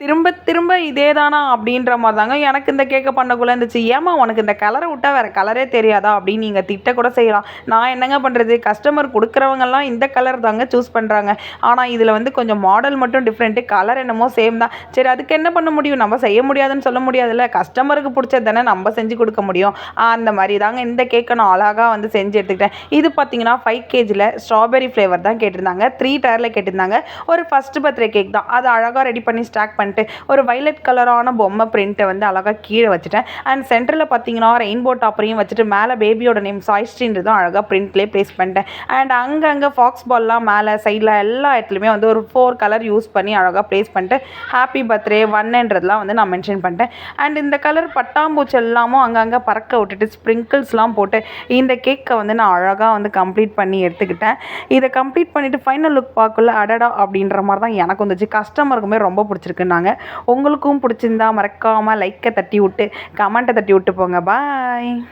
திரும்ப திரும்ப இதே தானா அப்படின்ற மாதிரி தாங்க எனக்கு இந்த கேக்கை பண்ணக்குள்ளே இருந்துச்சு. ஏம்மா உனக்கு இந்த கலரை விட்டா வேறு கலரே தெரியாதா அப்படின்னு நீங்கள் திட்ட கூட செய்யலாம். நான் என்னங்க பண்ணுறது, கஸ்டமர் கொடுக்குறவங்கலாம் இந்த கலர் தாங்க சூஸ் பண்ணுறாங்க. ஆனால் இதில் வந்து கொஞ்சம் மாடல் மட்டும் டிஃப்ரெண்ட்டு, கலர் என்னமோ சேம் தான். சரி அதுக்கு என்ன பண்ண முடியும், நம்ம செய்ய முடியாதுன்னு சொல்ல முடியாதுல்ல. கஸ்டமருக்கு பிடிச்சது தானே நம்ம செஞ்சு கொடுக்க முடியும். அந்த மாதிரி தாங்க இந்த கேக்கை நான் அழகாக வந்து செஞ்சு எடுத்துக்கிட்டேன். இது பார்த்தீங்கன்னா 5 கேஜியில் ஸ்ட்ராபெரி ஃப்ளேவர் தான் கேட்டிருந்தாங்க. 3 டயரில் கேட்டிருந்தாங்க. ஒரு ஃபஸ்ட் பர்த்டே கேக் தான். அது அழகாக ரெடி பண்ணி ஸ்டாக் பண்ணிட்டு ஒரு வைலட் கலரான பொம்மை பிரிண்ட்டை வந்து அழகாக கீழே வச்சுட்டேன். அண்ட் சென்டரில் பார்த்தீங்கன்னா ரெயின்போ டாப்பரையும் வச்சுட்டு மேலே பேபியோட நேம் சாய்ஸ்ட்ரின்றதும் அழகாக பிரிண்ட்லேயே ப்ளேஸ் பண்ணிட்டேன். அண்ட் அங்கங்கே ஃபாக்ஸ் பால்லாம் மேலே சைடில் எல்லா இடத்துலையுமே வந்து ஒரு 4 கலர் யூஸ் பண்ணி அழகாக ப்ளேஸ் பண்ணிட்டு ஹாப்பி பர்த்டே 1ன்றதுலாம் வந்து நான் மென்ஷன் பண்ணிட்டேன். அண்ட் இந்த கலர் பட்டாம்பூச்சி எல்லாமும் அங்கங்கே பறக்க விட்டுட்டு ஸ்ப்ரிங்கிள்ஸ்லாம் போட்டு இந்த கேக்கை வந்து நான் அழகாக வந்து கம்ப்ளீட் பண்ணி எடுத்துக்கிட்டேன். இதை கம்ப்ளீட் பண்ணிவிட்டு ஃபைனல் லுக் பார்க்கல அடடா அப்படின்ற மாதிரி தான் எனக்கு வந்துச்சு. கஸ்டமருக்குமே ரொம்ப பிடிச்சிருக்குன்னாங்க. உங்களுக்கும் பிடிச்சிருந்தா மறக்காமல் லைக்கை தட்டி விட்டு கமெண்ட்டை தட்டி விட்டு போங்க. பாய்.